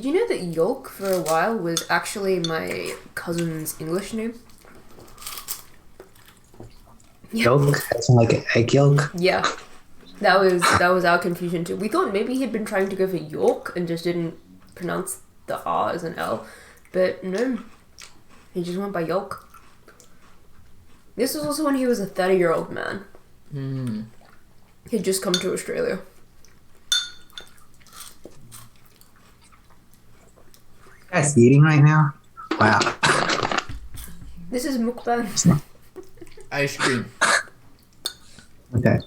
Did you know that yolk for a while was actually my cousin's English name? Yolk? As in like egg yolk? Yeah. That was our confusion too. We thought maybe he'd been trying to go for York and just didn't pronounce the R as an L. But no. He just went by Yolk. This was also when he was a 30-year-old man. Mm. He'd just come to Australia. You guys eating right now? Wow. This is mukbang. Ice cream. Okay.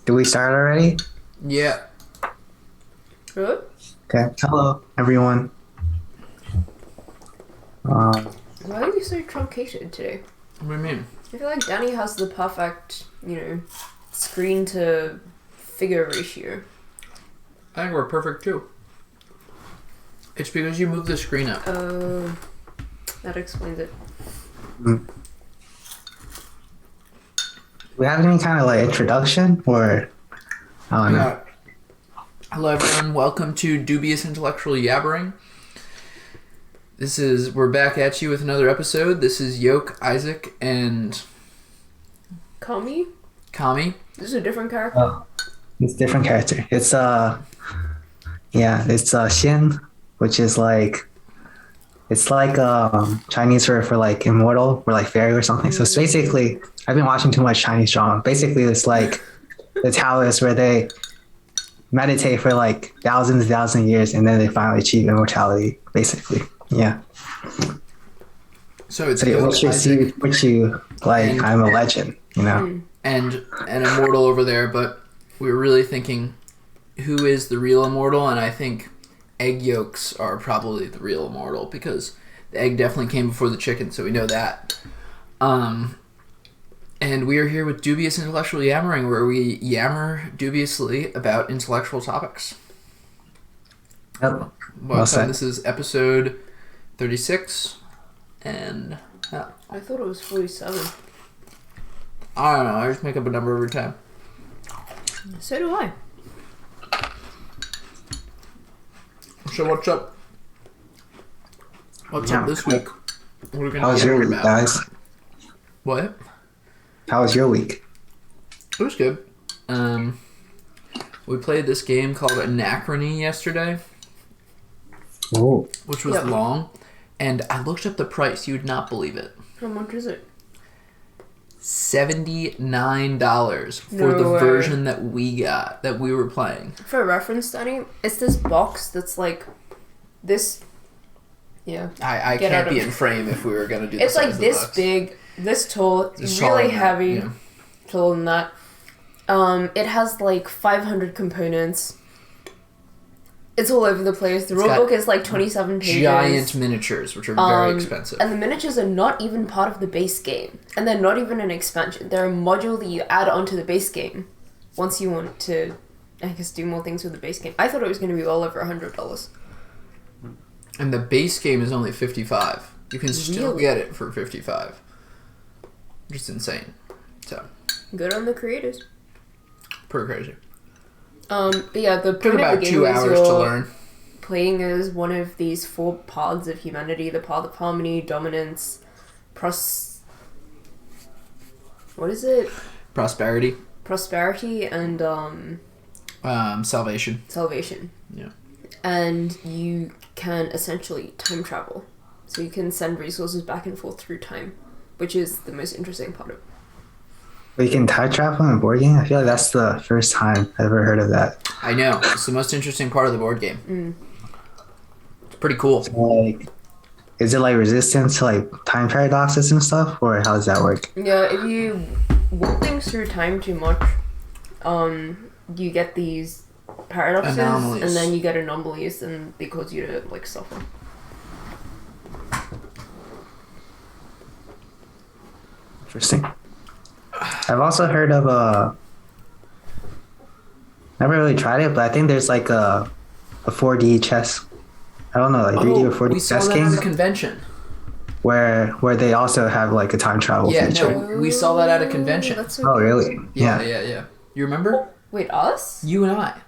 Did we start already? Yeah. Really? Okay. Hello, everyone. Why are you so truncated today? What do you mean? I feel like Danny has the perfect, screen to figure ratio. I think we're perfect too. It's because you moved the screen up. Oh, that explains it. Do we have any kind of like introduction or I don't know. Hello everyone, welcome to Dubious Intellectual Yabbering. We're back at you with another episode. This is Yoke, Isaac, and Kami? Kami. This is a different character? Oh, it's a different character. It's Xin, which is like Chinese for like immortal or like fairy or something. So it's basically, I've been watching too much Chinese drama. Basically, it's like the Taoists where they meditate for like thousands of years and then they finally achieve immortality. Basically, yeah. So it's So which you like. I'm a legend, and an immortal over there. But we were really thinking, who is the real immortal? And I think egg yolks are probably the real immortal because the egg definitely came before the chicken, so we know that. And we are here with Dubious Intellectual Yabbering, where we yammer dubiously about intellectual topics. Yep. Well said. This is episode 36, and I thought it was 47. I don't know. I just make up a number every time. So do I. So what's up? What's up this week? What are we gonna How was your week, guys? What? How was your week? It was good. We played this game called Anachrony yesterday, Oh, which was long, and I looked up the price. You would not believe it. How much is it? $79 for the version that we were playing. For reference, Danny, it's this box that's like this. Yeah. I can't be in frame if we were gonna do. It's like this big, this tall, really heavy. Yeah. Taller than that. It has like 500 components. It's all over the place. The rulebook is like 27 pages. Giant miniatures, which are very expensive. And the miniatures are not even part of the base game. And they're not even an expansion. They're a module that you add onto the base game once you want to, I guess, do more things with the base game. I thought it was going to be well over $100. And the base game is only $55. You can still get it for $55. Just insane. So good on the creators. Pretty crazy. But yeah, the Took point of about the game 2 is hours to learn. playing as one of these 4 paths of humanity: the path of harmony, dominance, what is it? Prosperity, and salvation. Salvation. Yeah. And you can essentially time travel, so you can send resources back and forth through time, which is the most interesting part of it. we can time travel in a board game? I feel like that's the first time I've ever heard of that. I know. It's the most interesting part of the board game. It's pretty cool. So, like, is it like resistant to like time paradoxes and stuff, or how does that work? Yeah, if you walk things through time too much, you get these paradoxes, Anomalies. and then you get anomalies, and they cause you to like suffer. Interesting. I've also heard of never really tried it, but I think there's like a 4D chess. I don't know, like 3D or 4D we saw chess that game at a convention. where they also have like a time travel feature. No, we saw that at a convention. That's so Oh, cool. really? Yeah. You remember? Wait, us? You and I.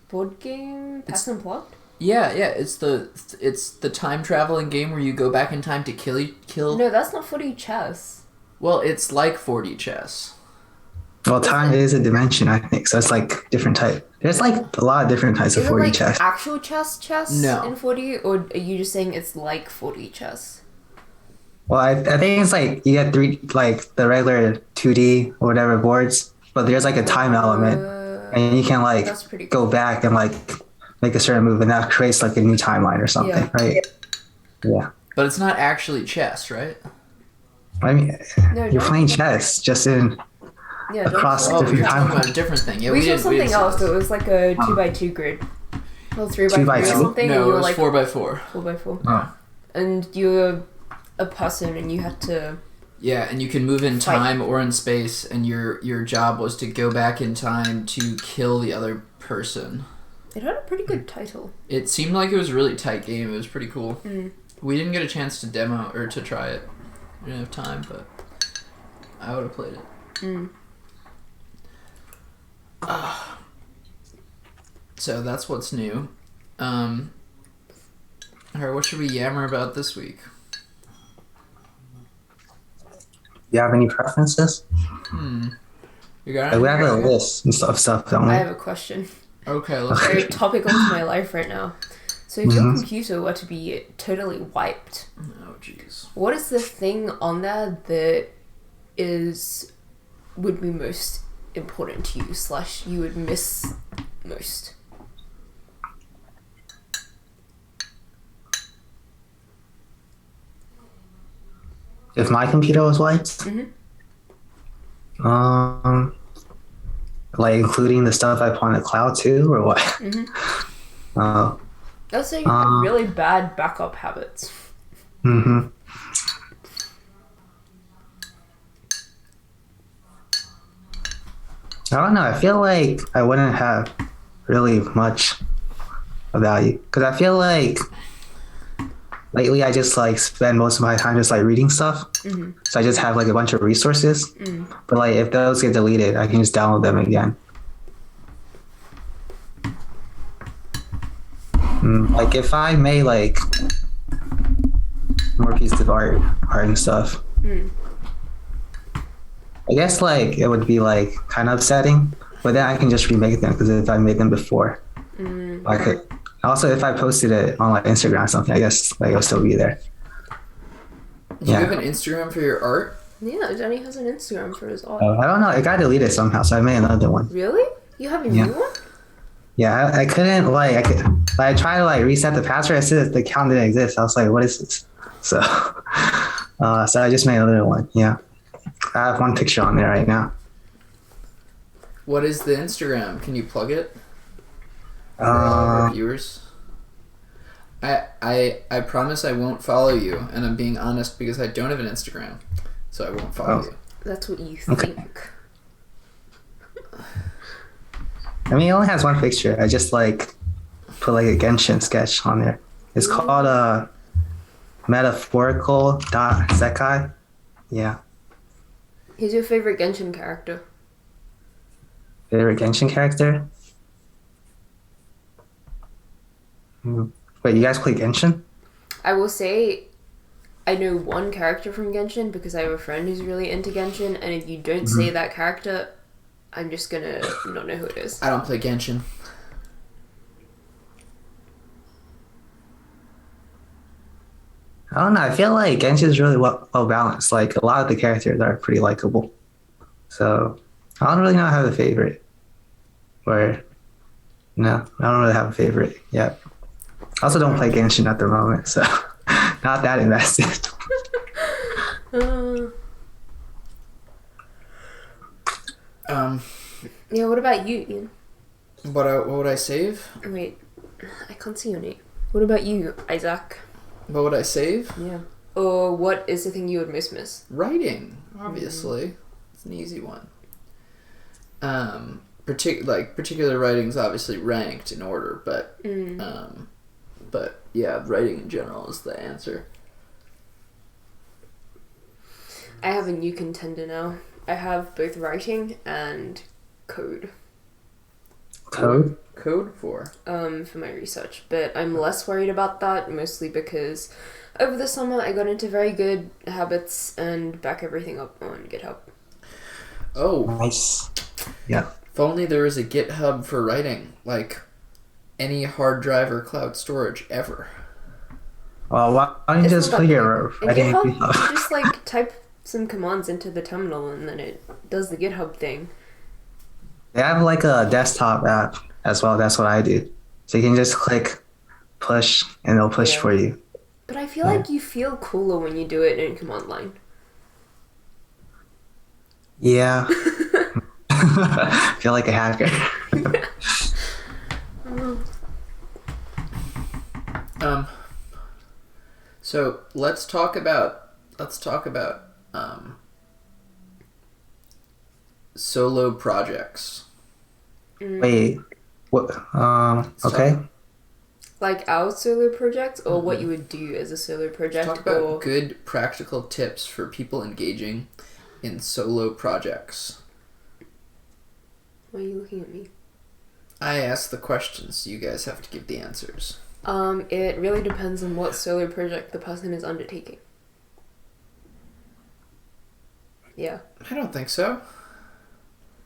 Board game? Pass Unplugged? Yeah. It's the time traveling game where you go back in time to kill. No, that's not 4D chess. Well, it's like 4D chess. Well, time is a dimension, I think. So it's like different type. There's like a lot of different types of Is it 4D like chess. actual chess No. in 4D, or are you just saying it's like 4D chess? Well, I think it's like you get three, like the regular 2D or whatever boards, but there's like a time element, and you can like That's pretty cool. go back and like make a certain move, and that creates like a new timeline or something, Yeah. right? Yeah. But it's not actually chess, right? I mean, No, you're playing chess just in Yeah, across don't- Oh, different you're talking timelines. about a different thing. Yeah, we saw didn't- something didn't see else. this. It was like a 2x2 grid, or 3x3 2 by or 2? something. and No, you it were was like 4x4. 4x4, Oh. and you were a person, and you had to. Yeah, and you can move in Fight. time or in space, and your job was to go back in time to kill the other person. It had a pretty good title. It seemed like it was a really tight game. It was pretty cool. Mm. We didn't get a chance to demo or to try it. We didn't have time, but I would have played it. Mm. So that's what's new. Alright, what should we yammer about this week? Do you have any preferences? You got Like, we it? have a list and stuff, don't we? I have a question. Okay, let's Very topical to my life right now. So if your computer were to be totally wiped, Oh, jeez. what is the thing on there that would be most important to you / you would miss most? If my computer was wiped, like including the stuff I put on the cloud too, or what? Let's say you have really bad backup habits. Mm-hmm. I don't know. I feel like I wouldn't have really much of value because I feel like lately I just like spend most of my time just like reading stuff. So I just have like a bunch of resources. But like if those get deleted, I can just download them again. Like if I made like more pieces of art and stuff, I guess like it would be like kind of upsetting, but then I can just remake them because if I made them before, like also if I posted it on like Instagram or something, I guess like it'll still be there. Do you have an Instagram for your art? Yeah, Johnny has an Instagram for his art. I don't know. It got deleted somehow, so I made another one. Really? You have a new one? Yeah, I couldn't like I tried to like reset the password. I said the account didn't exist. I was like, what is this? So, so I just made another one. Yeah, I have one picture on there right now. What is the Instagram? Can you plug it for all of our viewers? I promise I won't follow you, and I'm being honest because I don't have an Instagram, so I won't follow you. That's what you think. I mean, it only has one picture. I just like put like a Genshin sketch on there. It's called metaphorical.sekai. Yeah. Who's your favorite Genshin character? Favorite Genshin character? Wait, you guys play Genshin? I will say I know one character from Genshin because I have a friend who's really into Genshin, and if you don't say that character, I'm just gonna not know who it is. I don't play Genshin. I don't know. I feel like Genshin is really well balanced. Like a lot of the characters are pretty likable. So I don't really know how to have a favorite. Or no, I don't really have a favorite yet. I also don't play Genshin at the moment, so not that invested. Yeah, what about you, Ian? What would I save? Wait, I can't see your name. What about you, Isaac? What would I save? Yeah. Or what is the thing you would most miss? Writing, obviously. It's an easy one. Particular writing's obviously ranked in order, but yeah, writing in general is the answer. I have a new contender now. I have both writing and code. Code? Code for? For my research, but I'm less worried about that, mostly because over the summer I got into very good habits and back everything up on GitHub. Oh, Nice. Yeah. if only there was a GitHub for writing, like any hard drive or cloud storage ever. Well, why don't you It's just not put that your big. In writing in GitHub, you GitHub? just like type some commands into the terminal and then it does the GitHub thing. They have like a desktop app as well. That's what I do. So you can just click push and it'll push Yeah. for you. But I feel like you feel cooler when you do it in command line. Yeah. Feel like a hacker. So let's talk about solo projects. Wait. What? Okay. Like our solo project, or what you would do as a solo project, Talk about or good practical tips for people engaging in solo projects. why are you looking at me? I ask the questions, you guys have to give the answers. It really depends on what solo project the person is undertaking. Yeah. I don't think so.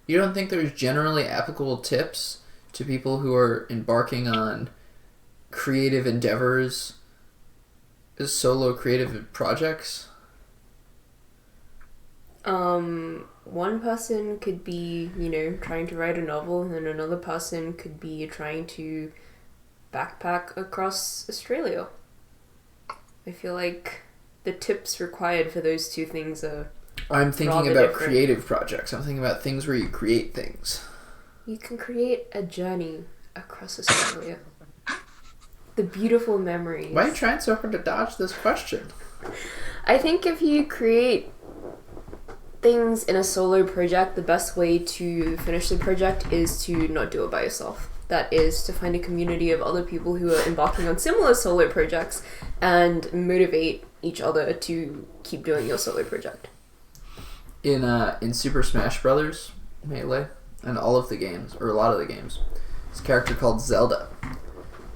You don't think there's generally applicable tips to people who are embarking on creative endeavors, solo creative projects? One person could be, trying to write a novel, and another person could be trying to backpack across Australia. I feel like the tips required for those two things are I'm thinking rather about different. creative projects. I'm thinking about things where you create things. You can create a journey across Australia. The beautiful memories. Why are you trying so hard to dodge this question? I think if you create things in a solo project, the best way to finish the project is to not do it by yourself. That is to find a community of other people who are embarking on similar solo projects and motivate each other to keep doing your solo project. In Super Smash Brothers Melee and all of the games, or a lot of the games, there's a character called Zelda.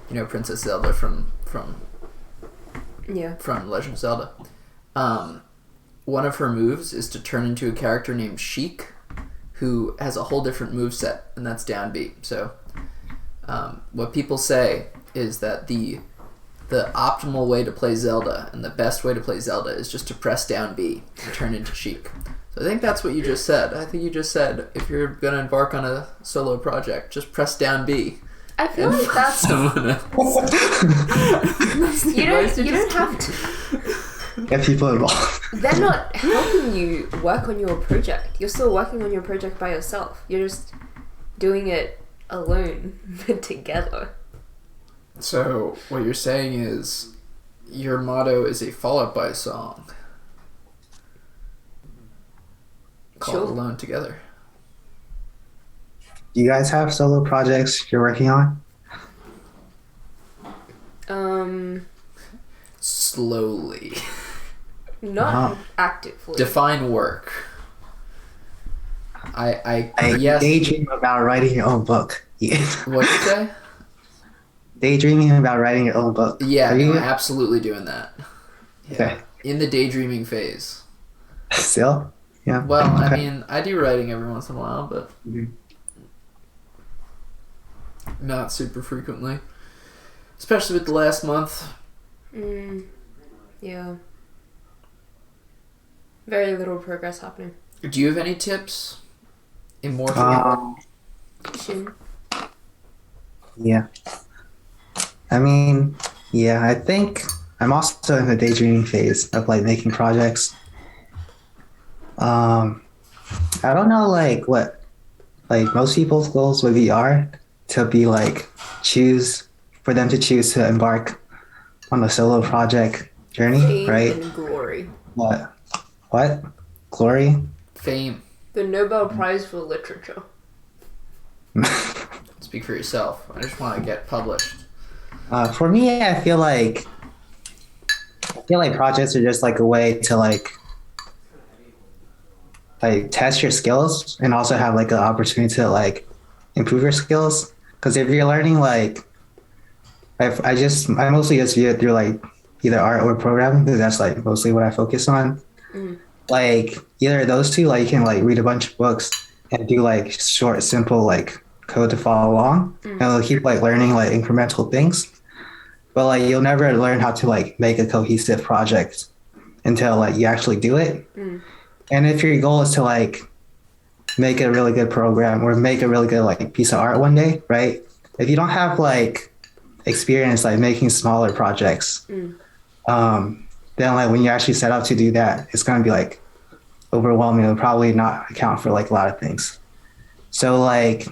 You know Princess Zelda from Yeah. Legend of Zelda. One of her moves is to turn into a character named Sheik, who has a whole different moveset, and that's down B. So, what people say is that the optimal way to play Zelda and the best way to play Zelda is just to press down B and turn into Sheik. So I think that's what you just said. I think you just said if you're going to embark on a solo project, just press down B. I feel like that's Someone else. you don't have to. Get people involved. They're not helping you work on your project. You're still working on your project by yourself. You're just doing it alone, but together. So what you're saying is your motto is a Fall Out Boy song called Sure. Alone Together. Do you guys have solo projects you're working on? Slowly. Not actively. Define work. I yes. Daydream about writing your own book. Yeah. What'd you say? Daydreaming about writing your own book. Yeah, Are you no, absolutely doing that. Yeah. Okay. In the daydreaming phase. Still? Yeah. Well, I Okay. mean, I do writing every once in a while, but Mhm. not super frequently. Especially with the last month. Yeah. Very little progress happening. Do you have any tips? Immortal. Shin. Yeah. I mean, yeah, I think I'm also in the daydreaming phase of like making projects. I don't know like what like most people's goals with VR to be like for them to choose to embark on a solo project journey, Fame right? and glory. What? Glory? Fame. The Nobel Prize for Literature. Speak for yourself. I just want to get published. For me, I feel like projects are just like a way to like test your skills and also have like an opportunity to like improve your skills. because if you're learning like, I mostly just view it through like either art or programming because that's like mostly what I focus on. Like either of those two, like you can like read a bunch of books and do like short, simple like code to follow along, and it'll keep like learning like incremental things. But like you'll never learn how to like make a cohesive project until like you actually do it. And if your goal is to like make a really good program or make a really good like piece of art one day, right? If you don't have like experience like making smaller projects, then like when you actually set out to do that, it's gonna be like overwhelming. It'll probably not account for like a lot of things. So like,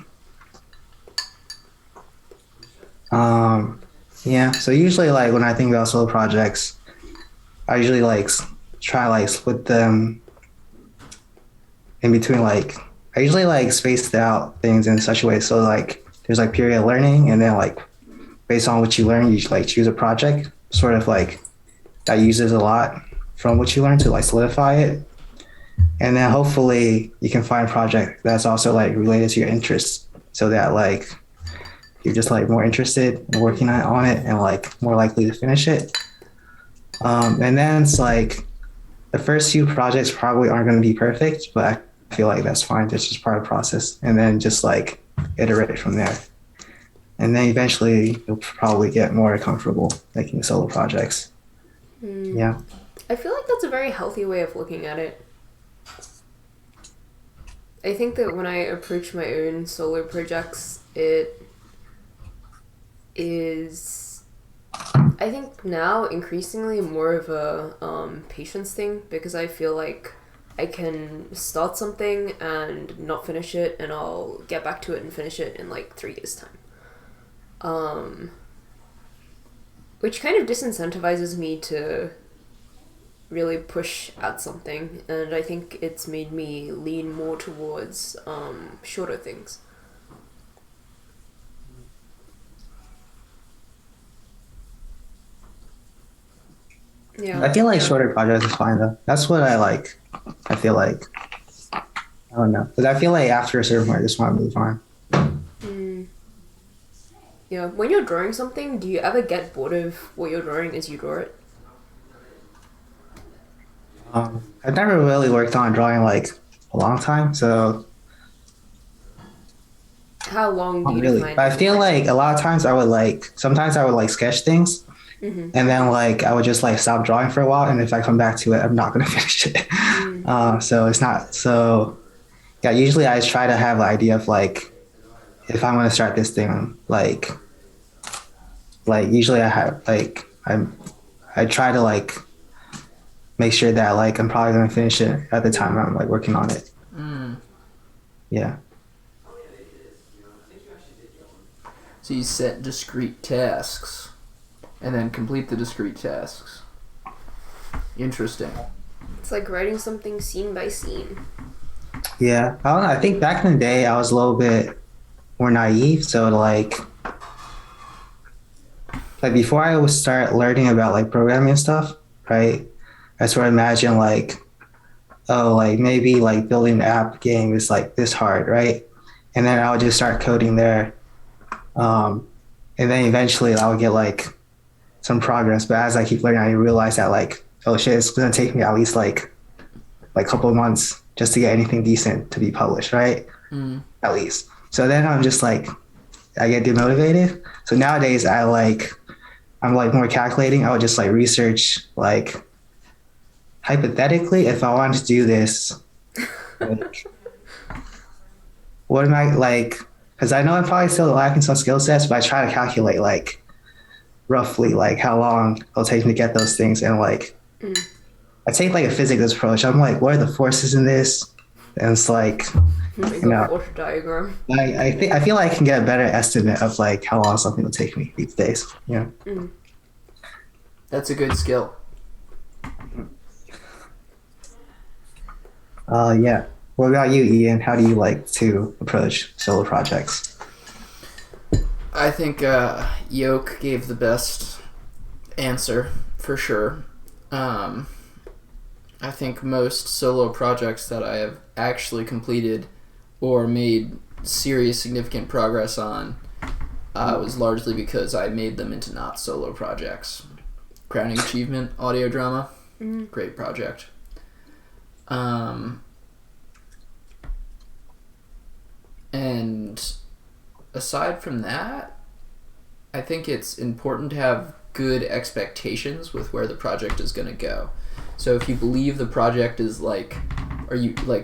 yeah. So usually like when I think about solo projects, I usually like try like split them in between like, I usually like space out things in such a way so like there's like period of learning, and then like based on what you learn, you like choose a project sort of like that uses a lot from what you learn to like solidify it. And then hopefully you can find a project that's also like related to your interests so that like you're just like more interested in working on it and like more likely to finish it. And then it's like the first few projects probably aren't going to be perfect, but I feel like that's fine. It's just part of the process. And then just like iterate from there. And then eventually you'll probably get more comfortable making solo projects. Yeah. I feel like that's a very healthy way of looking at it. I think that when I approach my own solo projects, it is, I think now increasingly more of a patience thing, because I feel like I can start something and not finish it, and I'll get back to it and finish it in like 3 years' time. Which kind of disincentivizes me to really push at something, and I think it's made me lean more towards shorter things. Yeah. I feel like shorter projects is fine though. That's what I like. I feel like, I don't know, because I feel like after a certain point I just want to move on. Yeah, when you're drawing something, do you ever get bored of what you're drawing as you draw it? I've never really worked on drawing like a long time, so How long do not you really. define? But I feel like a lot of times sometimes I would like sketch things, and then like I would just like stop drawing for a while, and if I come back to it, I'm not gonna finish it. So it's not so. Yeah, usually I try to have an idea of like if I'm gonna start this thing, like usually I have like I try to like make sure that like I'm probably gonna finish it at the time I'm like working on it. Yeah. So you set discrete tasks and then complete the discrete tasks. Interesting. It's like writing something scene by scene. Yeah, I don't know. I think back in the day I was a little bit more naive, so like before I would start learning about like programming and stuff, right? I sort of imagine like, oh, like maybe like building an app game is like this hard, right? And then I would just start coding there. And then eventually I would get like some progress. But as I keep learning, I realize that like, oh shit, it's gonna take me at least like a couple of months just to get anything decent to be published, right? At least. So then I'm just like, I get demotivated. So nowadays I'm like more calculating. I would just like research like hypothetically if I wanted to do this, like, what am I like? Because I know I'm probably still lacking some skill sets, but I try to calculate like roughly like how long it'll take me to get those things, and like I take like a physics approach. I'm like, what are the forces in this? And it's like, Like you know, a Walsh diagram. I feel like I can get a better estimate of like how long something will take me these days. Yeah. That's a good skill. Yeah. What about you, Ian? How do you like to approach solo projects? I think Yoke gave the best answer for sure. I think most solo projects that I have actually completed or made serious significant progress on was largely because I made them into not solo projects. Crowning Achievement audio drama, great project. And aside from that, I think it's important to have good expectations with where the project is going to go. So if you believe the project is like,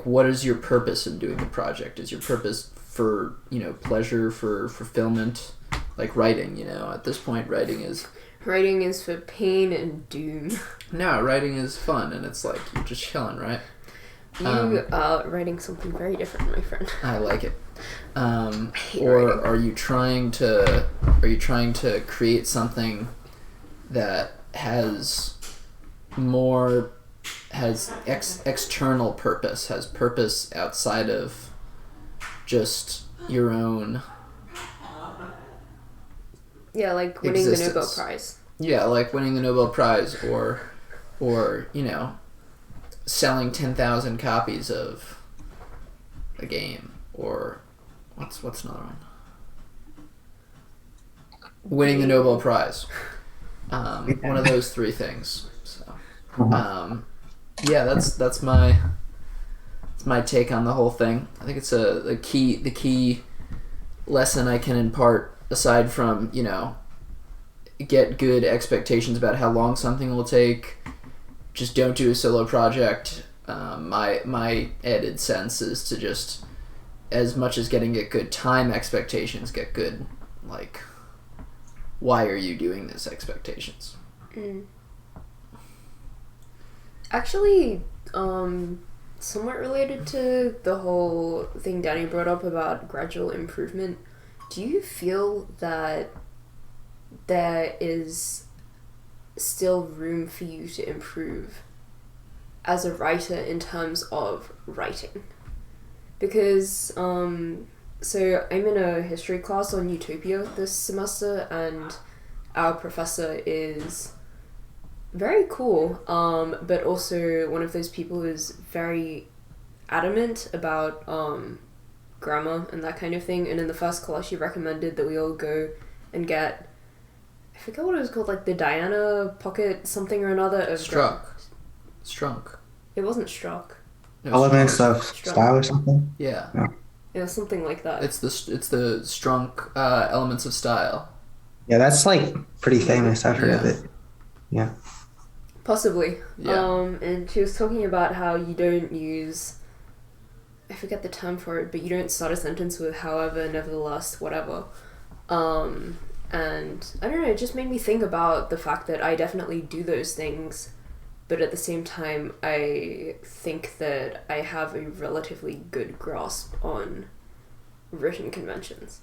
what is your purpose in doing the project? Is your purpose for, pleasure, for fulfillment, like writing, at this point writing is for pain and doom. No, writing is fun, and it's like you're just chilling, right? You are writing something very different, my friend. I like it. Or writing. Are you trying to create something that has external purpose, has purpose outside of just your own like winning existence. the Nobel Prize. Yeah, like winning the Nobel Prize or selling 10,000 copies of a game, or what's another one? Winning the Nobel Prize. One of those three things. So, that's my take on the whole thing. I think it's the key lesson I can impart, aside from get good expectations about how long something will take. Just don't do a solo project. My added sense is to just, as much as getting good time expectations, get good, why are you doing this expectations? Actually, somewhat related to the whole thing Danny brought up about gradual improvement, do you feel that there is still room for you to improve as a writer in terms of writing? Because so I'm in a history class on Utopia this semester, and our professor is very cool, but also one of those people who is very adamant about grammar and that kind of thing. And in the first class she recommended that we all go and get, I forget what it was called, like the Diana Pocket something or another of Strunk. It wasn't Struck. No, Elements of Strunk. style or something. Yeah. It was something like that. It's the Strunk Elements of Style. Yeah, that's pretty famous. I've heard of it. Yeah. Possibly. Yeah. And she was talking about how you don't use, I forget the term for it, but you don't start a sentence with however, nevertheless, whatever. And I don't know, it just made me think about the fact that I definitely do those things, but at the same time, I think that I have a relatively good grasp on written conventions.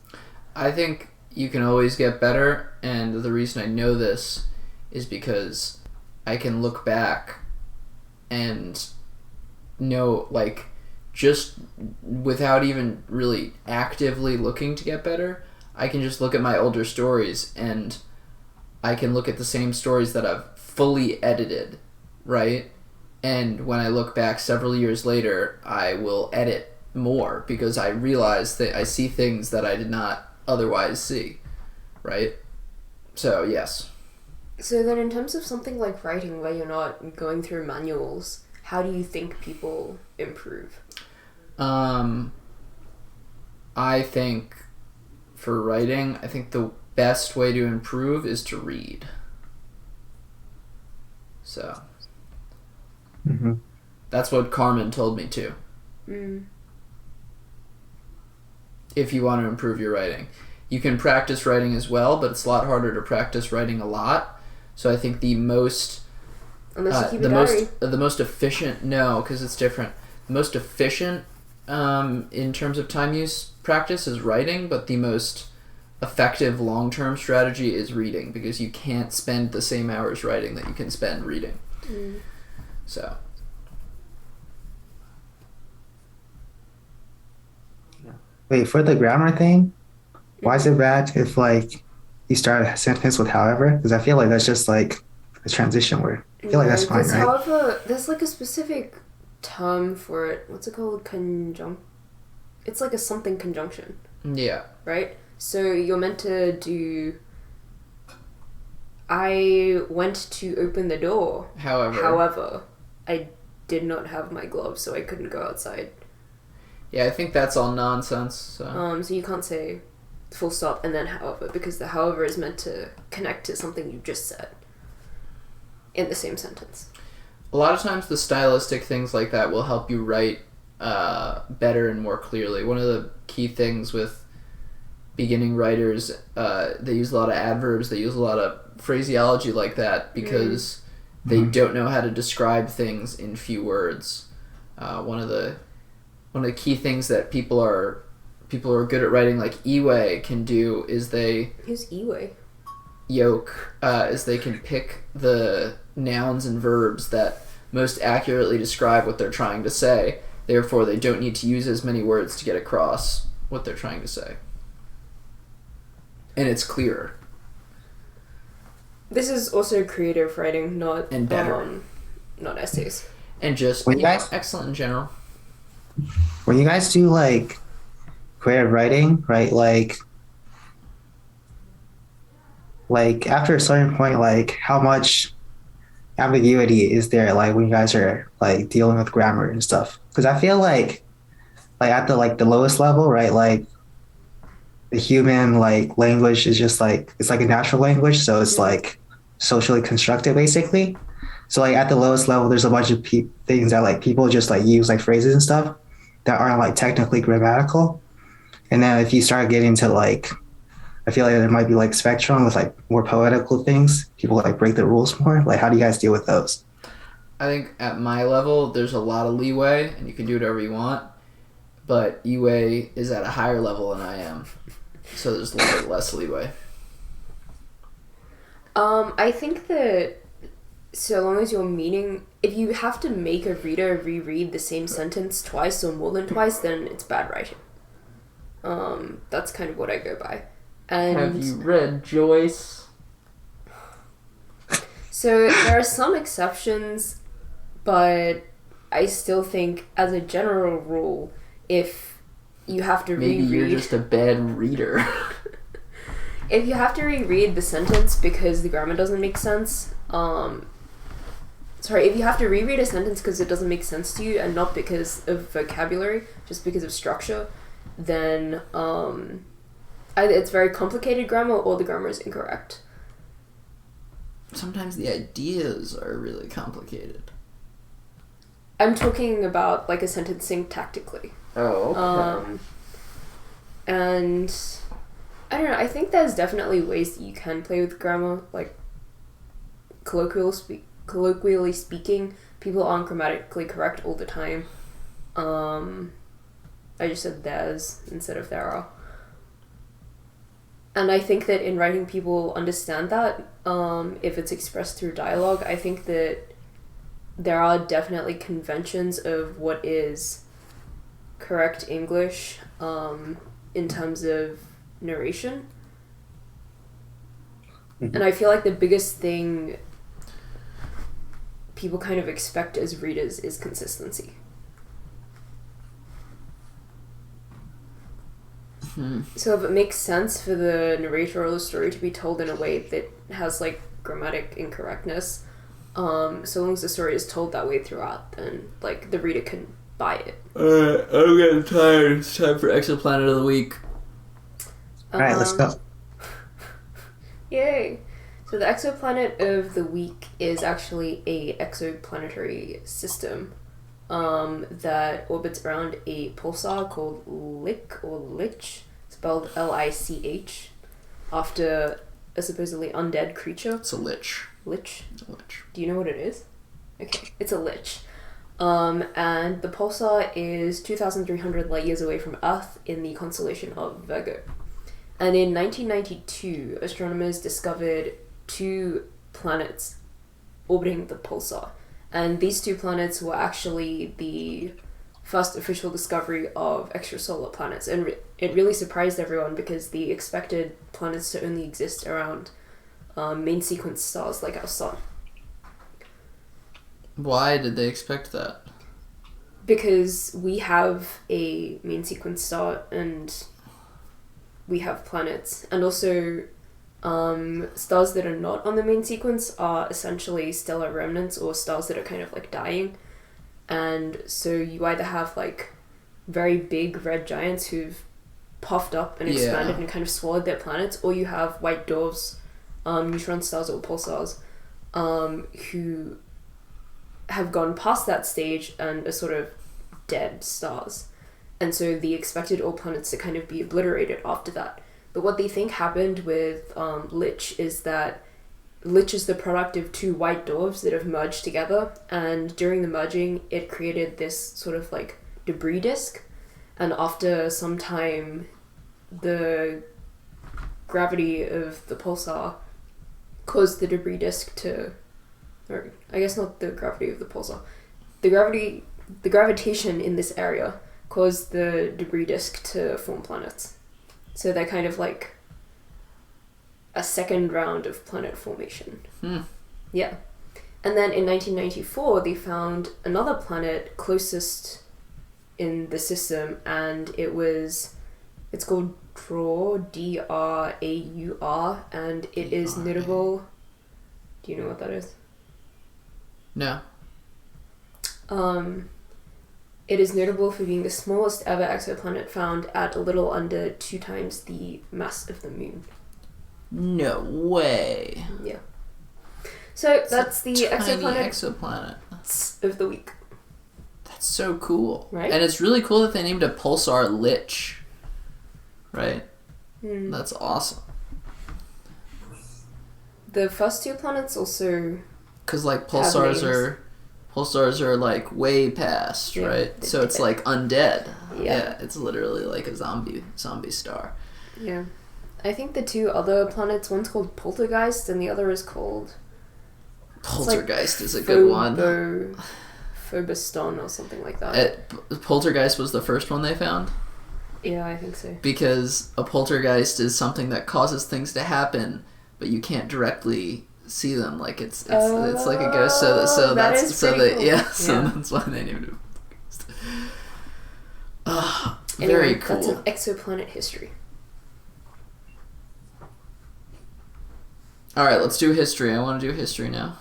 I think you can always get better, and the reason I know this is because I can look back and know, just without even really actively looking to get better, I can just look at my older stories, and I can look at the same stories that I've fully edited, right? And when I look back several years later, I will edit more because I realize that I see things that I did not otherwise see, right? So, yes. So then in terms of something like writing where you're not going through manuals, how do you think people improve? I think for writing, I think the best way to improve is to read. So, that's what Carmen told me too. If you want to improve your writing, you can practice writing as well, but it's a lot harder to practice writing a lot. So I think the most Unless you keep a diary. the most efficient, no, because it's different. The most efficient in terms of time use practice is writing, but the most effective long-term strategy is reading, because you can't spend the same hours writing that you can spend reading. So. Wait, for the grammar thing, why is it bad if you start a sentence with however? Because I feel like that's just a transition word. I feel like that's fine, right? However, there's a specific term for it. What's it called? It's like a something conjunction. Yeah. Right? So you're meant to do... I went to open the door. However, I did not have my gloves, so I couldn't go outside. Yeah, I think that's all nonsense. So you can't say full stop and then however, because the however is meant to connect to something you just said in the same sentence. A lot of times the stylistic things like that will help you write better and more clearly. One of the key things with beginning writers, they use a lot of adverbs, they use a lot of phraseology like that because they don't know how to describe things in few words. One of the key things that people who are good at writing, like Iwe, can do is Who's Iwe? Yoke is they can pick the nouns and verbs that most accurately describe what they're trying to say. Therefore, they don't need to use as many words to get across what they're trying to say. And it's clearer. This is also creative writing, not and better. Not essays. And just excellent in general. When you guys do like creative writing, right? Like after a certain point, like how much ambiguity is there? Like when you guys are like dealing with grammar and stuff? Because I feel like at the lowest level, right? Like the human like language is just like it's like a natural language, so it's like socially constructed basically. So like at the lowest level, there's a bunch of things that like people just like use like phrases and stuff that aren't like technically grammatical. And then if you start getting to like, I feel like there might be like spectrum with like more poetical things. People like break the rules more. Like how do you guys deal with those? I think at my level, there's a lot of leeway and you can do whatever you want. But Iwe is at a higher level than I am. So there's a little bit less leeway. I think that so long as if you have to make a reader reread the same sentence twice or more than twice, then it's bad writing. That's kind of what I go by. And have you read Joyce? So there are some exceptions, but I still think as a general rule, if you have to Maybe you're just a bad reader. If you have to reread the sentence because the grammar doesn't make sense, if you have to reread a sentence because it doesn't make sense to you and not because of vocabulary, just because of structure, then either it's very complicated grammar or the grammar is incorrect. Sometimes the ideas are really complicated. I'm talking about like a sentencing tactically. Oh, okay. And I don't know, I think there's definitely ways that you can play with grammar, like colloquially speaking, people aren't grammatically correct all the time. I just said there's instead of there are. And I think that in writing people understand that, if it's expressed through dialogue. I think that there are definitely conventions of what is correct English in terms of narration. Mm-hmm. And I feel like the biggest thing people kind of expect as readers is consistency. So if it makes sense for the narrator or the story to be told in a way that has like grammatic incorrectness, so long as the story is told that way throughout, then like the reader can buy it. Alright, I'm getting tired. It's time for Exoplanet of the Week. Alright, let's go. Yay! So the exoplanet of the week is actually a exoplanetary system that orbits around a pulsar called Lich, spelled Lich, after a supposedly undead creature. It's a lich. Lich? It's a lich. Do you know what it is? Okay, it's a lich. And the pulsar is 2,300 light years away from Earth in the constellation of Virgo. And in 1992, astronomers discovered 2 planets orbiting the pulsar. And these 2 planets were actually the first official discovery of extrasolar planets. And it really surprised everyone because they expected planets to only exist around main sequence stars like our sun. Why did they expect that? Because we have a main sequence star and we have planets. And also, stars that are not on the main sequence are essentially stellar remnants, or stars that are kind of like dying. And so you either have like very big red giants who've puffed up and expanded and kind of swallowed their planets, or you have white dwarfs, neutron stars or pulsars, who have gone past that stage and are sort of dead stars. And so the expected all planets to kind of be obliterated after that. But what they think happened with Lich is that Lich is the product of two white dwarfs that have merged together, and during the merging it created this sort of like debris disk, and after some time the gravity of the pulsar caused the debris disk to, or I guess not the gravity of the pulsar, the gravitation in this area caused the debris disk to form planets. So they're kind of like a second round of planet formation. Yeah. And then in 1994 they found another planet closest in the system, and it's called Draur, D-R-A-U-R, and it is notable. Do you know what that is? No. It is notable for being the smallest ever exoplanet found at a little under 2 times the mass of the moon. No way. Yeah. So that's the Tiny exoplanet of the week. That's so cool. Right? And it's really cool that they named a pulsar Lich. Right? That's awesome. The first 2 planets also... Because like pulsars are like way past, right? So it's like undead. Yeah, it's literally like a zombie star. Yeah. I think the 2 other planets, one's called Poltergeist and the other is called... Poltergeist is a good one. Phoboston or something like that. Poltergeist was the first one they found? Yeah, I think so. Because a poltergeist is something that causes things to happen, but you can't directly see them. Like it's like a ghost. So that's cool. That's why they named it. Very cool. That's an exoplanet history. All right, let's do history. I want to do history now.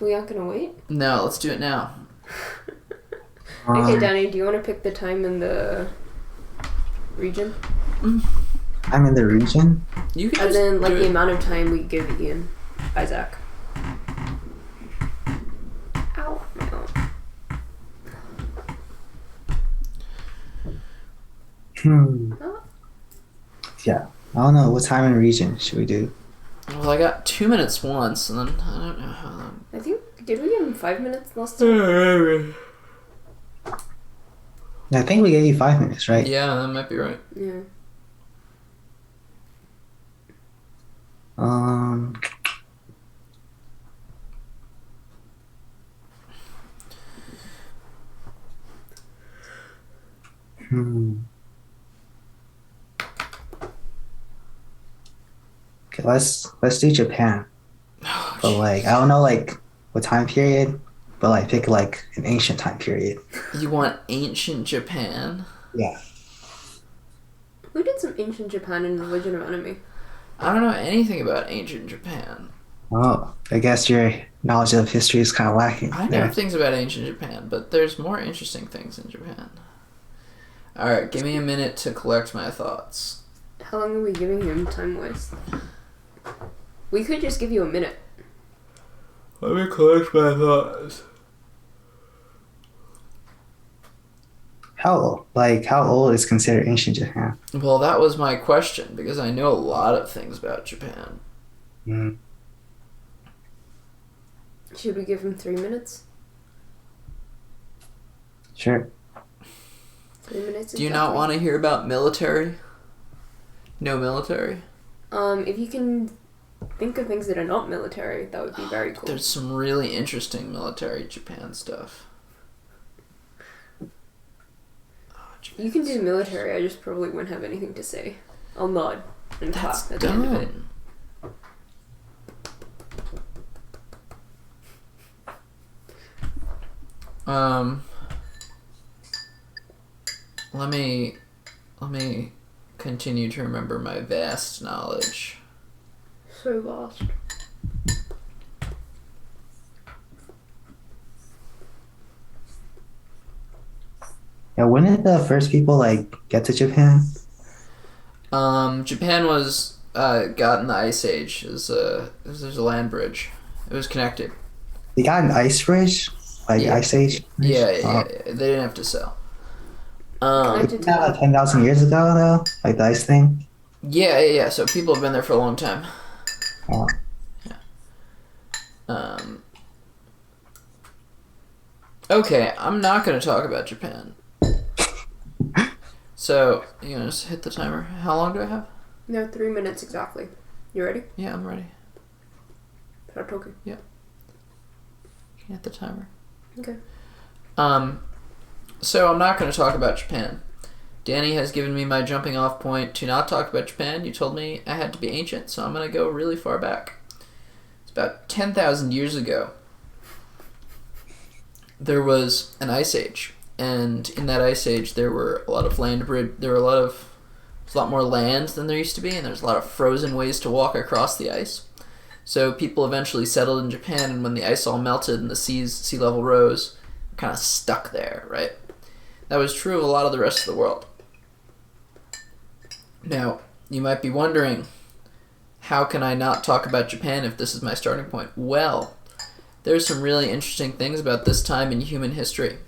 We aren't gonna wait? No, let's do it now. Okay, Danny, do you want to pick the time and the region? I'm in the region. You can and then like the amount of time we give Isaac. Ow, my own. Yeah, I don't know what time and region should we do. Well, I got 2 minutes once, and then I don't know how long. I think, did we give him 5 minutes last time? I think we gave you 5 minutes, right? Yeah, that might be right. Yeah. Okay, let's do Japan. But like I don't know like what time period, but like pick like an ancient time period. You want ancient Japan? Yeah. Who did some ancient Japan in the Legend of Anime? I don't know anything about ancient Japan. Oh, I guess your knowledge of history is kind of lacking. I know things about ancient Japan, but there's more interesting things in Japan. Alright, give me a minute to collect my thoughts. How long are we giving him time-wise? We could just give you a minute. Let me collect my thoughts. How old is considered ancient Japan? Well, that was my question, because I know a lot of things about Japan. Should we give him 3 minutes? Sure. 3 minutes. Do you not want to hear about military? No military? If you can think of things that are not military, that would be very cool. There's some really interesting military Japan stuff. You can do military, I just probably wouldn't have anything to say. I'll nod and clap at the end of it. Let me continue to remember my vast knowledge. So vast. Yeah, when did the first people like get to Japan? Japan was got in the Ice Age. There's a land bridge. It was connected. They got an ice bridge, like Yeah. Ice Age. Yeah. Oh. They didn't have to sail. Isn't that like 10,000 years ago though? Like the ice thing. Yeah. So people have been there for a long time. Oh. Okay, I'm not going to talk about Japan. So, you gonna just hit the timer? How long do I have? No, 3 minutes exactly. You ready? Yeah, I'm ready. Start talking. Can you hit the timer? Okay. So I'm not going to talk about Japan. Danny has given me my jumping off point to not talk about Japan. You told me I had to be ancient, so I'm going to go really far back. It's about 10,000 years ago. There was an ice age, and in that ice age there were a lot of there's a lot more land than there used to be, and there's a lot of frozen ways to walk across the ice. So people eventually settled in Japan, and when the ice all melted and the sea level rose, kind of stuck there, right? That was true of a lot of the rest of the world. Now, you might be wondering, how can I not talk about Japan if this is my starting point? Well, there's some really interesting things about this time in human history.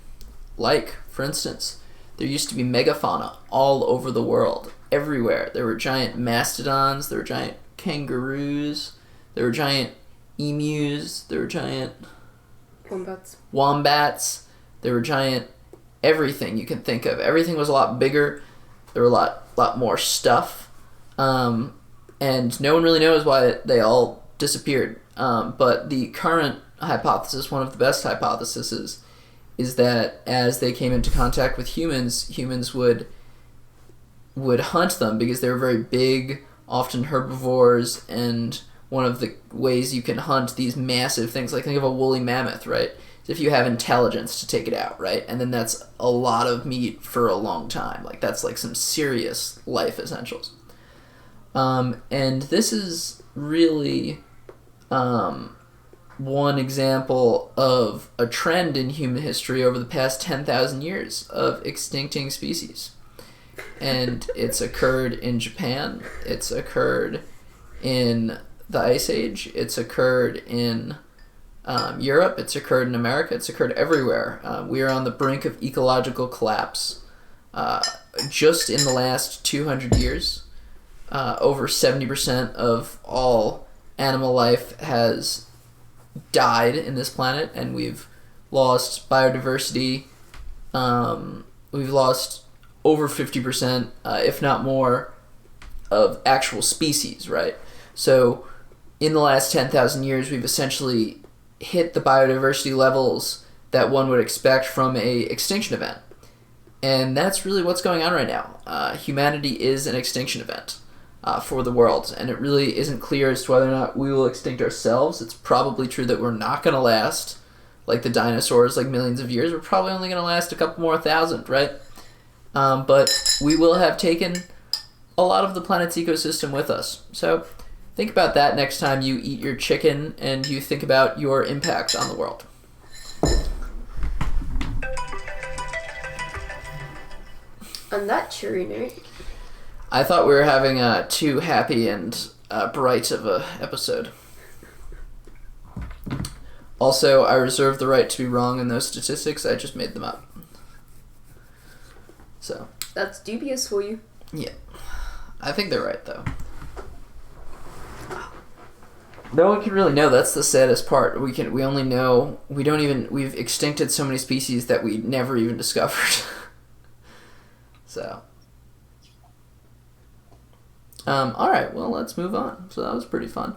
Like, for instance, there used to be megafauna all over the world, everywhere. There were giant mastodons, there were giant kangaroos, there were giant emus, there were giant wombats, there were giant everything you can think of. Everything was a lot bigger, there were a lot more stuff, and no one really knows why they all disappeared. But the current hypothesis, one of the best hypotheses, is that as they came into contact with humans would hunt them because they were very big, often herbivores, and one of the ways you can hunt these massive things, like think of a woolly mammoth, right? If you have intelligence to take it out, right? And then that's a lot of meat for a long time. Like that's like some serious life essentials. And this is really one example of a trend in human history over the past 10,000 years of extincting species. And it's occurred in Japan, it's occurred in the Ice Age, it's occurred in Europe, it's occurred in America, it's occurred everywhere. We are on the brink of ecological collapse. Just in the last 200 years, over 70% of all animal life has died in this planet, and we've lost biodiversity. We've lost over 50%, if not more, of actual species, right? So in the last 10,000 years, we've essentially hit the biodiversity levels that one would expect from a extinction event. And that's really what's going on right now. Humanity is an extinction event for the world, and it really isn't clear as to whether or not we will extinct ourselves. It's probably true that we're not going to last like the dinosaurs, like millions of years. We're probably only going to last a couple more thousand, right? But we will have taken a lot of the planet's ecosystem with us. So think about that next time you eat your chicken and you think about your impact on the world. On that cheery note, I thought we were having a too happy and bright of a episode. Also, I reserve the right to be wrong in those statistics. I just made them up. So that's dubious for you. Yeah, I think they're right though. No one can really know. That's the saddest part. We've extincted so many species that we never even discovered. So, all right. Well, let's move on. So that was pretty fun.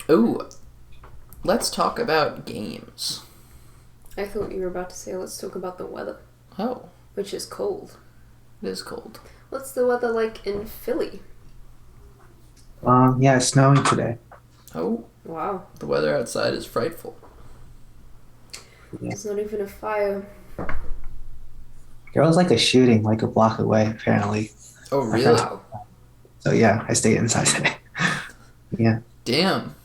Ooh, let's talk about games. I thought you were about to say let's talk about the weather. Oh, which is cold. It is cold. What's the weather like in Philly? Yeah, it's snowing today. Oh, wow. The weather outside is frightful. Yeah. It's not even a fire. There was like a shooting like a block away, apparently. Oh, My really? friends- Wow. So yeah, I stayed inside today. Yeah. Damn.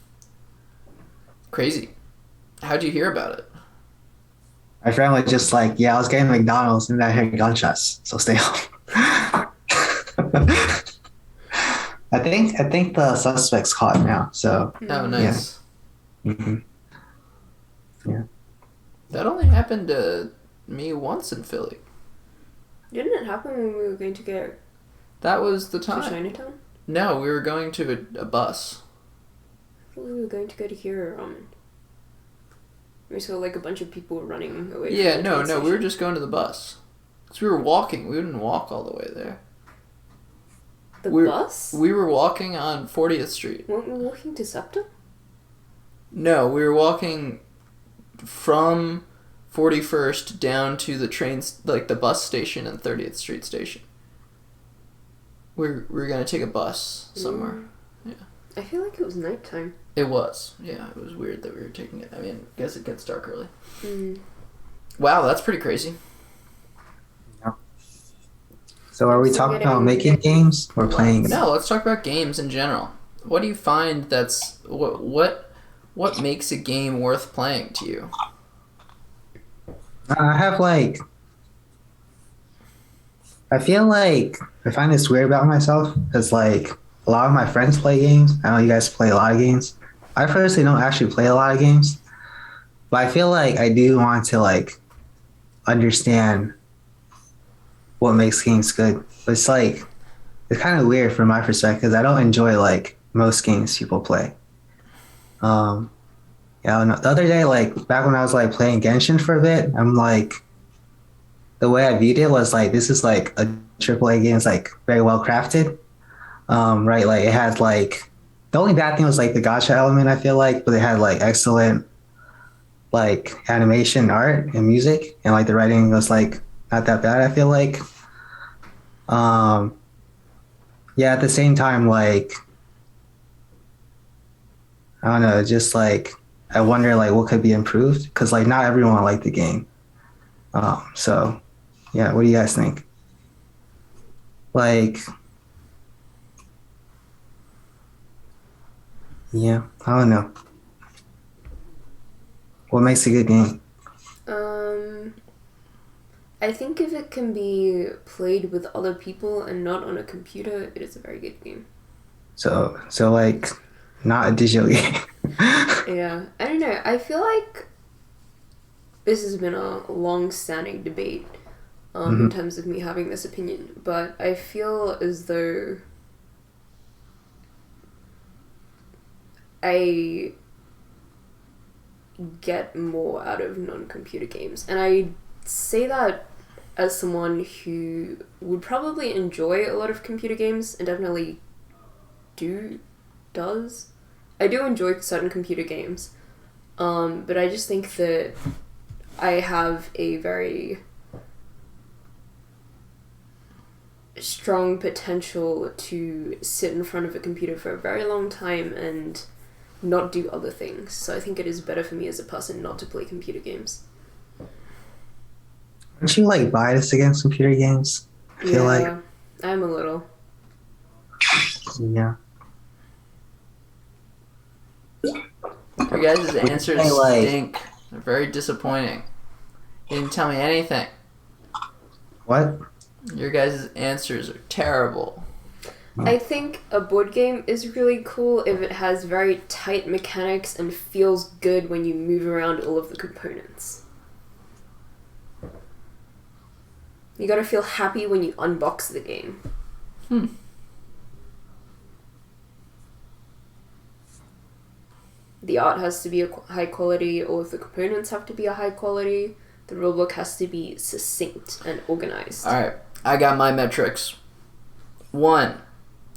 Crazy. How'd you hear about it? My friend was just like, yeah, I was getting McDonald's and then I heard gunshots, so stay home. I think the suspect's caught now, so Oh, nice. hmm That only happened to me once in Philly. Didn't it happen when we were going to get That was the to time. Chinatown? No, we were going to a bus. I thought we were going to go to here. We saw like a bunch of people running away. Yeah, from the no, train we were station. just going to the bus. Because we were walking. We didn't walk all the way there. The we're- bus. We were walking on 40th Street. Weren't we walking to SEPTA? No, we were walking from 41st down to the trains, like the bus station and 30th Street station. We're going to take a bus somewhere. I feel like it was nighttime. It was. Yeah, it was weird that we were taking it. I mean, I guess it gets dark early. Mm. Wow, that's pretty crazy. So are we So talking getting- about making games or playing them? No, let's talk about games in general. What do you find that's what makes a game worth playing to you? I have like, I feel like I find this weird about myself because like a lot of my friends play games. I know you guys play a lot of games. I personally don't actually play a lot of games, but I feel like I do want to like understand what makes games good. But it's like, it's kind of weird from my perspective because I don't enjoy like most games people play. Yeah, and the other day, like back when I was like playing Genshin for a bit, I'm like, the way I viewed it was like, this is like a AAA game. It's like very well crafted, right? Like it had like, the only bad thing was like the gacha element, I feel like, but it had like excellent like animation, art, and music, and like the writing was like not that bad, I feel like. Yeah, at the same time, like, I don't know, just like, I wonder like what could be improved because like not everyone liked the game. So yeah, what do you guys think? Like, yeah, I don't know. What makes a good game? I think if it can be played with other people and not on a computer, it is a very good game. So like, not a digital game. Yeah, I don't know. I feel like this has been a long-standing debate in terms of me having this opinion, but I feel as though I get more out of non-computer games, and I say that as someone who would probably enjoy a lot of computer games and definitely does. I do enjoy certain computer games, but I just think that I have a very strong potential to sit in front of a computer for a very long time and not do other things. So I think it is better for me as a person not to play computer games. Aren't you like biased against computer games? I feel like, I'm a little. yeah. Your guys' answers I like- stink. They're very disappointing. You didn't tell me anything. What? Your guys' answers are terrible. I think a board game is really cool if it has very tight mechanics and feels good when you move around all of the components. You gotta feel happy when you unbox the game. The art has to be a high quality, all of the components have to be a high quality, the rulebook has to be succinct and organized. Alright, I got my metrics. 1,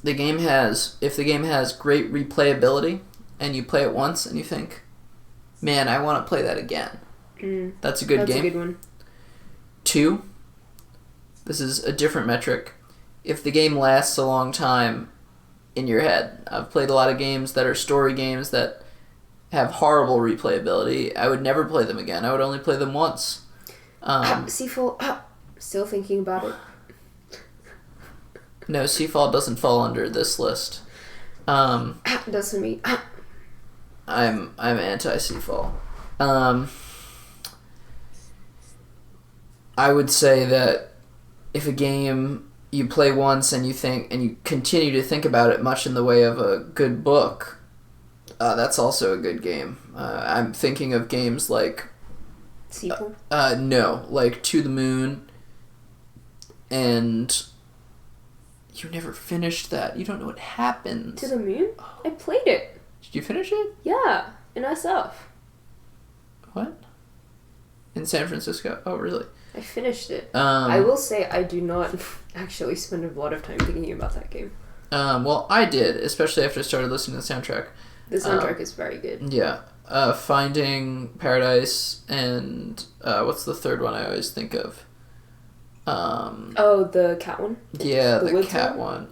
if the game has great replayability, and you play it once and you think, man, I want to play that again. That's a good That's game. a good one. 2, this is a different metric. If the game lasts a long time in your head. I've played a lot of games that are story games that have horrible replayability. I would never play them again. I would only play them once. C4. Still thinking about it. No, Seafall doesn't fall under this list. That's for me. I'm anti-Seafall. I would say that if a game you play once and you continue to think about it much in the way of a good book, that's also a good game. I'm thinking of games like Sequel? no, like To the Moon, and you never finished that. You don't know what happens. To the Moon? I played it. Did you finish it? Yeah, in SF. What? In San Francisco? Oh, really? I finished it. I will say I do not actually spend a lot of time thinking about that game. Well, I did, especially after I started listening to the soundtrack. The soundtrack is very good. Yeah. Finding Paradise and what's the third one I always think of? The cat one? Yeah, the cat one.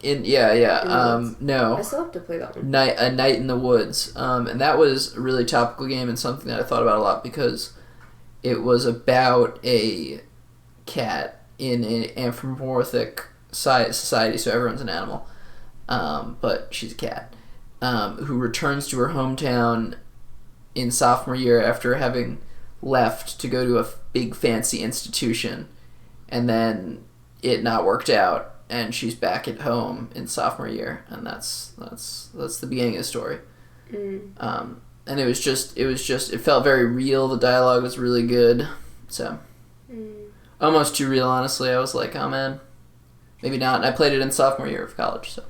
No. I still have to play that one. A Night in the Woods. And that was a really topical game and something that I thought about a lot because it was about a cat in an anthropomorphic society, so everyone's an animal. But she's a cat. Who returns to her hometown in sophomore year after having left to go to a big fancy institution, and then it not worked out, and she's back at home in sophomore year, and that's the beginning of the story. And it felt very real. The dialogue was really good, so almost too real, honestly. I was like, oh man, maybe not. And I played it in sophomore year of college, so.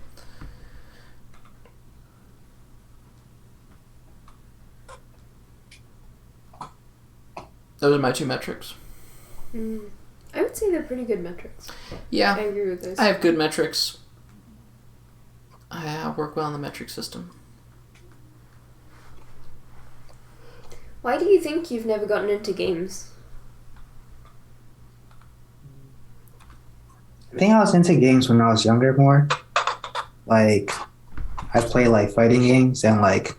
Those are my two metrics. I would say they're pretty good metrics. Yeah. I agree with those. I have good metrics. I work well in the metric system. Why do you think you've never gotten into games? I think I was into games when I was younger more. Like, I play like fighting games and like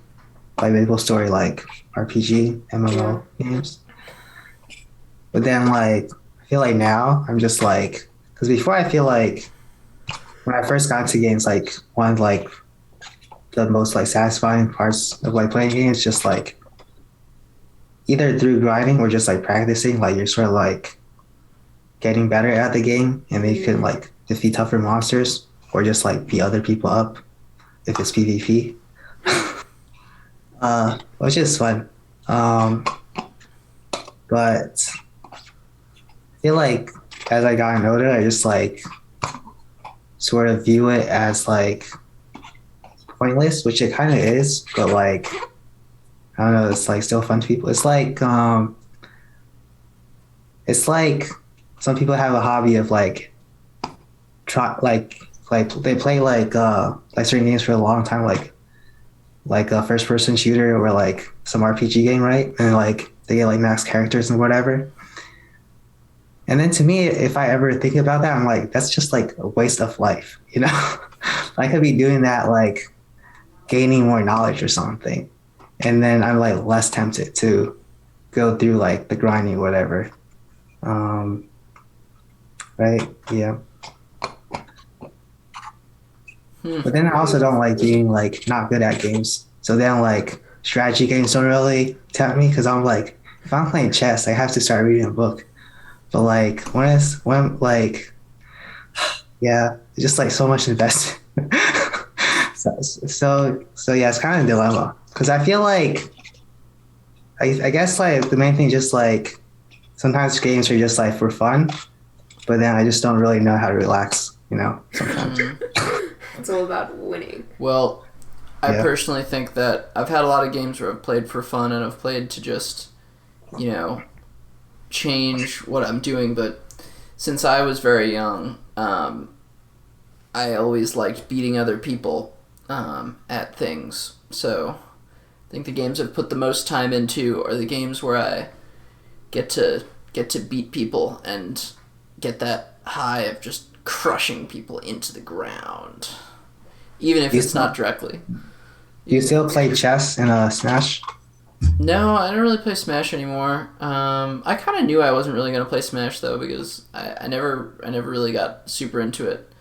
Bible story, like RPG, MMO games. But then like, I feel like now I'm just like, because before I feel like when I first got into games, like one of like the most like satisfying parts of like playing games, just like either through grinding or just like practicing, like you're sort of like getting better at the game, and then you can like defeat tougher monsters or just like beat other people up if it's PvP, which is fun. But I feel like as I got older, I just like sort of view it as like pointless, which it kind of is, but like I don't know, it's like still fun to people. It's like some people have a hobby of like they play like certain games for a long time, like a first person shooter or like some RPG game, right? And like they get like max characters and whatever. And then to me, if I ever think about that, I'm like, that's just like a waste of life, you know? I could be doing that, like gaining more knowledge or something. And then I'm like less tempted to go through like the grinding or whatever. Right? Yeah. But then I also don't like being like not good at games. So then like strategy games don't really tempt me because I'm like, if I'm playing chess, I have to start reading a book. But like when like yeah, it's just like so much invested. so yeah, it's kind of a dilemma because I feel like I guess like the main thing just like sometimes games are just like for fun, but then I just don't really know how to relax, you know, sometimes. It's all about winning. Well, I personally think that I've had a lot of games where I've played for fun and I've played to just, you know, change what I'm doing, but since I was very young, I always liked beating other people at things. So I think the games I've put the most time into are the games where I get to beat people and get that high of just crushing people into the ground, even if it's not directly. Do you still play chess in Smash? No, I don't really play Smash anymore. I kind of knew I wasn't really gonna play Smash though because I never really got super into it.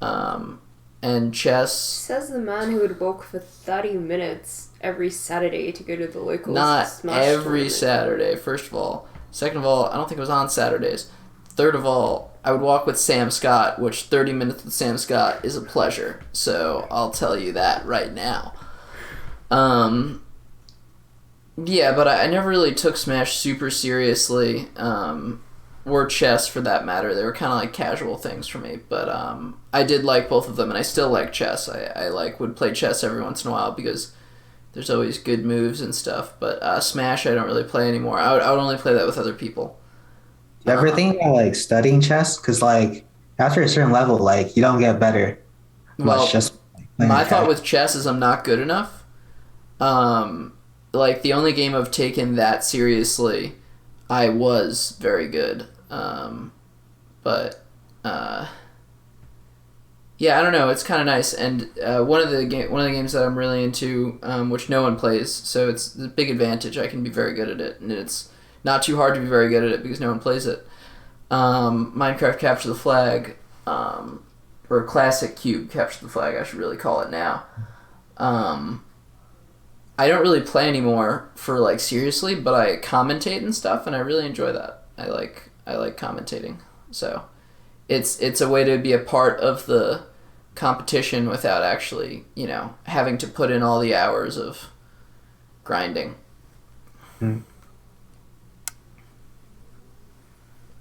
And chess. Says the man who would walk for 30 minutes every Saturday to go to the local Not Smash every tournament. Saturday. First of all, second of all, I don't think it was on Saturdays. Third of all, I would walk with Sam Scott, which 30 minutes with Sam Scott is a pleasure. So I'll tell you that right now. Yeah, but I never really took Smash super seriously, or chess for that matter. They were kind of like casual things for me. But I did like both of them, and I still like chess. I would play chess every once in a while because there's always good moves and stuff. But Smash, I don't really play anymore. I would only play that with other people. Do you ever think about like studying chess? Because like after a certain level, like you don't get better Well, much just playing my the thought cat. with chess is I'm not good enough. Like the only game I've taken that seriously, I was very good. But yeah, I don't know. It's kind of nice, and one of the games that I'm really into, which no one plays, so it's a big advantage. I can be very good at it, and it's not too hard to be very good at it because no one plays it. Minecraft Capture the Flag, or Classic Cube Capture the Flag, I should really call it now. I don't really play anymore for like seriously, but I commentate and stuff, and I really enjoy that. I like commentating, so it's a way to be a part of the competition without actually, having to put in all the hours of grinding. Mm.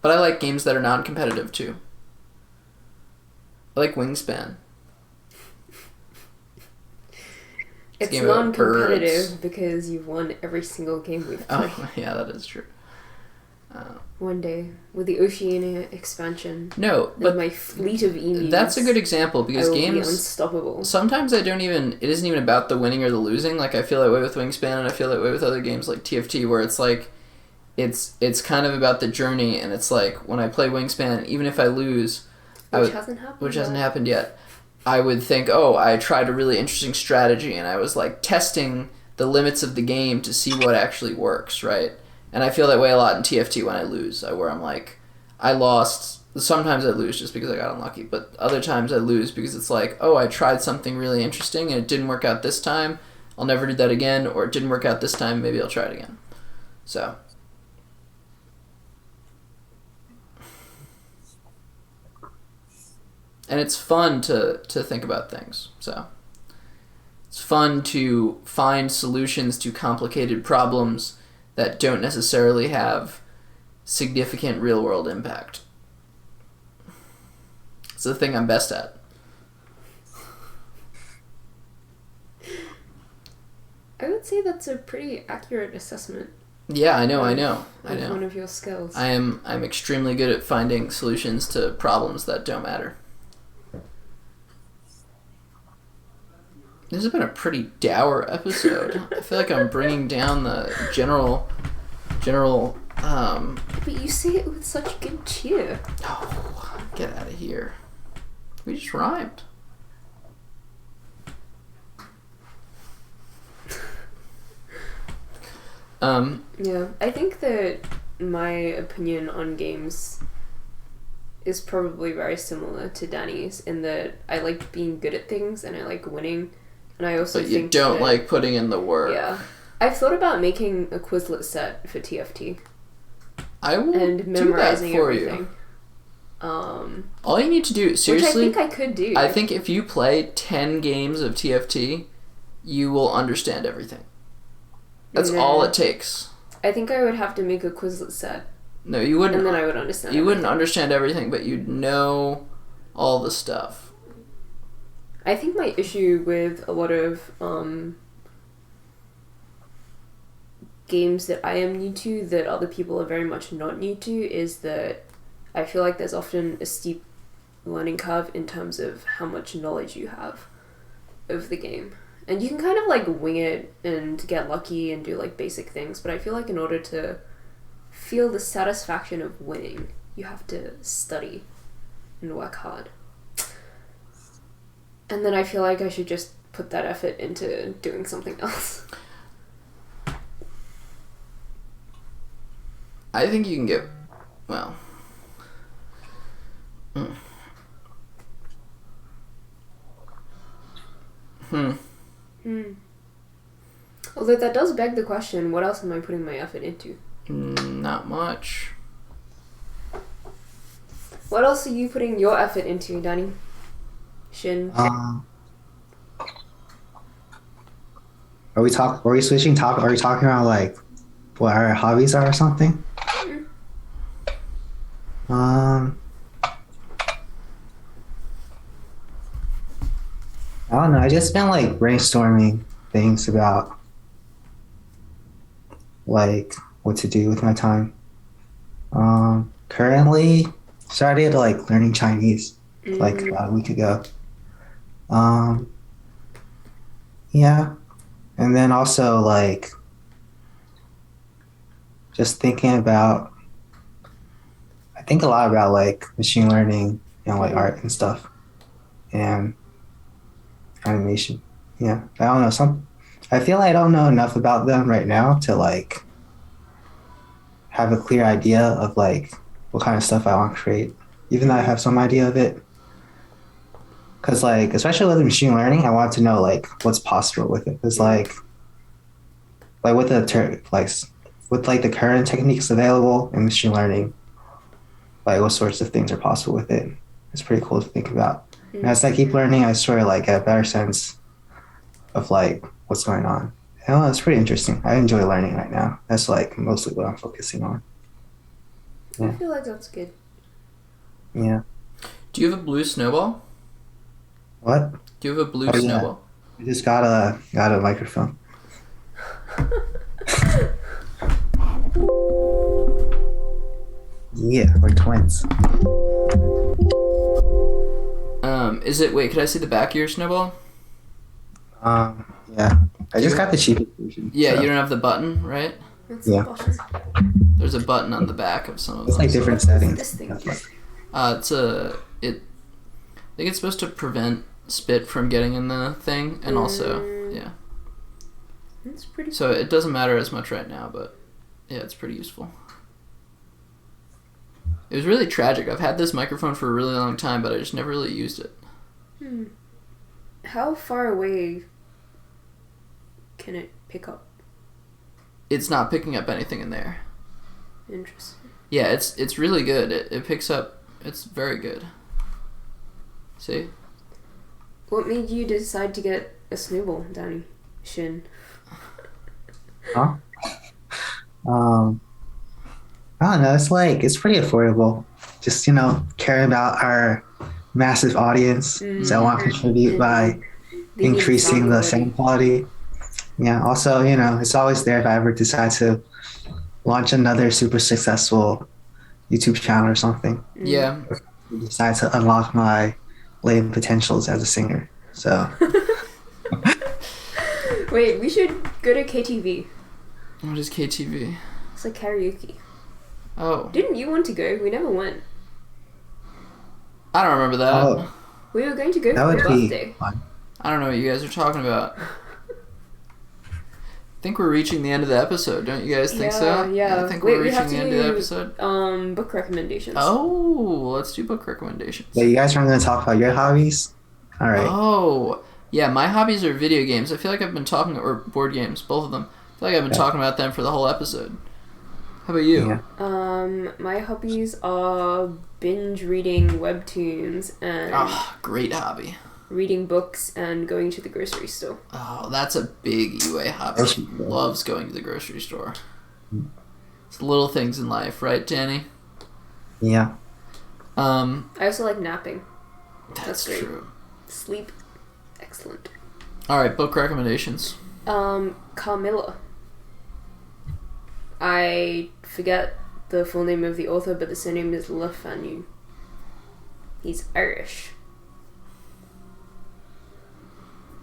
But I like games that are non-competitive too. I like Wingspan. It's game about birds. non-competitive because you've won every single game we've played. Oh, yeah, that is true. One day, with the Oceania expansion, No, with but my fleet of emus, that's a good example because I will be games... unstoppable. Sometimes it isn't even about the winning or the losing. Like I feel that way with Wingspan, and I feel that way with other games like TFT, where it's like, it's kind of about the journey, and it's like when I play Wingspan, even if I lose, Hasn't happened which yet. hasn't happened yet, I would think, oh, I tried a really interesting strategy, and I was like testing the limits of the game to see what actually works, right? And I feel that way a lot in TFT when I lose, where I'm like, I lost. Sometimes I lose just because I got unlucky, but other times I lose because it's like, oh, I tried something really interesting and it didn't work out this time. I'll never do that again, or it didn't work out this time. Maybe I'll try it again. So. And it's fun to think about things. So. It's fun to find solutions to complicated problems that don't necessarily have significant real-world impact. It's the thing I'm best at. I would say that's a pretty accurate assessment. Yeah, I know. Of one of your skills. I'm extremely good at finding solutions to problems that don't matter. This has been a pretty dour episode. I feel like I'm bringing down the general. But you say it with such good cheer. Oh, get out of here. We just rhymed. Yeah, I think that my opinion on games is probably very similar to Danny's in that I like being good at things and I like winning, and I also But think you don't that, like putting in the work. Yeah, I've thought about making a Quizlet set for TFT I will and do that memorizing for everything. you. All you need to do, seriously, which I think I could do. I think if you play 10 games of TFT, you will understand everything. That's all it takes. I think I would have to make a Quizlet set. No, you wouldn't. And then I would understand You wouldn't everything. understand everything, but you'd know all the stuff. I think my issue with a lot of games that I am new to that other people are very much not new to is that I feel like there's often a steep learning curve in terms of how much knowledge you have of the game. And you can kind of like wing it and get lucky and do like basic things, but I feel like in order to feel the satisfaction of winning, you have to study and work hard. And then I feel like I should just put that effort into doing something else. I think you can get, well. Although that does beg the question, what else am I putting my effort into? Not much. What else are you putting your effort into, Danny? Shin? Are we switching topic? Are we talking about like what our hobbies are or something? I don't know. I just been like brainstorming things about like what to do with my time. Currently started like learning Chinese like about a week ago. Yeah. And then also like just thinking about, I think a lot about like machine learning and like art and stuff and animation. Yeah. I don't know. I feel like I don't know enough about them right now to like have a clear idea of like what kind of stuff I want to create, even though I have some idea of it. Cause like, especially with machine learning, I want to know like what's possible with it. Cause like with with like the current techniques available in machine learning, like what sorts of things are possible with it. It's pretty cool to think about. And as I keep learning, I sort of like get a better sense of like what's going on. And it's pretty interesting. I enjoy learning right now. That's like mostly what I'm focusing on. Yeah. I feel like that's good. Yeah. Do you have a blue snowball? What? Do you have a blue snowball? I just got a microphone. Yeah, we're twins. Wait, could I see the back of your snowball? Yeah. I just got the cheapest version. Yeah, so. You don't have the button, right? Yeah. There's a button on the back of some of them. It's like different settings. This thing. I think it's supposed to prevent spit from getting in the thing, and also, yeah. That's pretty So it doesn't matter as much right now, but yeah, it's pretty useful. It was really tragic. I've had this microphone for a really long time, but I just never really used it. How far away can it pick up? It's not picking up anything in there. Interesting. Yeah, it's really good. It picks up. It's very good. See? What made you decide to get a snowball, Danny? Shin? Huh? I don't know. It's pretty affordable. Just, caring about our massive audience. So I want to contribute by increasing the sound quality. Yeah. Also, it's always there if I ever decide to launch another super successful YouTube channel or something. Yeah. Decide to unlock my latent potentials as a singer. So. Wait, we should go to KTV. What is KTV? It's like karaoke. Oh. Didn't you want to go? We never went. I don't remember that. Oh. We were going to go for your birthday. Fun. I don't know what you guys are talking about. I think we're reaching the end of the episode. Don't you guys think so? Yeah. I think we're reaching the end of the episode. Book recommendations. Oh, let's do book recommendations. Yeah, you guys aren't going to talk about your hobbies? All right. Oh, yeah, my hobbies are video games. I feel like I've been talking, or board games, both of them. I feel like I've been talking about them for the whole episode. How about you? Yeah. My hobbies are binge reading webtoons and great hobby. Reading books and going to the grocery store. Oh, that's a big UA hobby. She loves going to the grocery store. It's the little things in life, right, Danny? Yeah. I also like napping. That's great. True. Sleep, excellent. All right, book recommendations. Carmilla. I forget the full name of the author, but the surname is Le Fanu. He's Irish.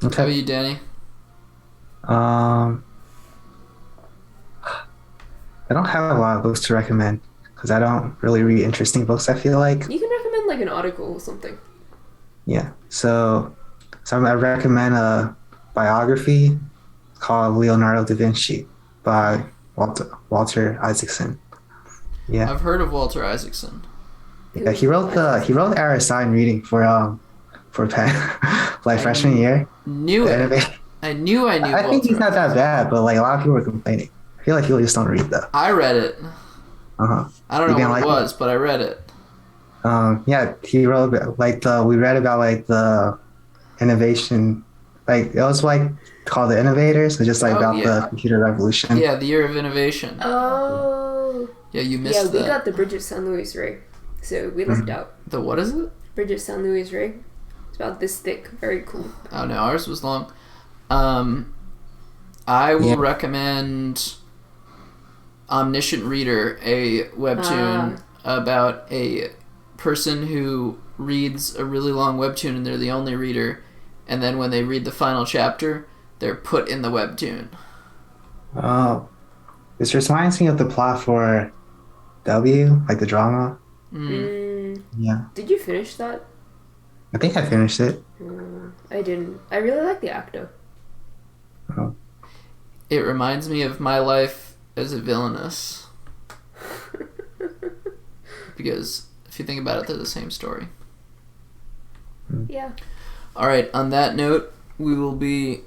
Okay. How about you, Danny? I don't have a lot of books to recommend because I don't really read interesting books, I feel like. You can recommend like an article or something. Yeah. So I recommend a biography called Leonardo da Vinci by Walter Isaacson. Yeah. I've heard of Walter Isaacson. Yeah, he wrote our assigned reading for Penn like freshman year. Knew The it. innovation. I knew I Walter think he's not that Isaacson. bad, but like a lot of people were complaining. I feel like people just don't read though. I read it. Uh-huh. I don't You know didn't what it like was, but I read it. Yeah, he wrote we read about like the innovation, like it was like called The Innovators, so just like Oh, about yeah. the computer revolution. Yeah, the year of innovation. Oh. Yeah, you Yeah, missed we that. got the Bridget St. Louis ray. So we left out. The what is it? Bridget St. Louis ray. It's about this thick. Very cool. Oh no, ours was long. I will recommend Omniscient Reader, a webtoon about a person who reads a really long webtoon and they're the only reader, and then when they read the final chapter, they're put in the webtoon. Oh, this reminds me of the plot for W, like the drama. Yeah, Did you finish that? I think I finished it. I didn't. I really like the actor. Oh. It reminds me of my life as a villainess. Because if you think about it, they're the same story. Yeah. Alright, on that note, we will be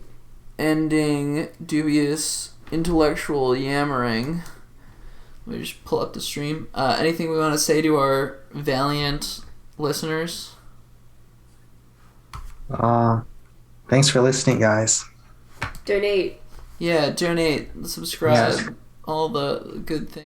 ending Dubious Intellectual Yabbering. Let me just pull up the stream. Anything we want to say to our valiant listeners? Thanks for listening, guys. Donate. Yeah, donate, subscribe, all the good things.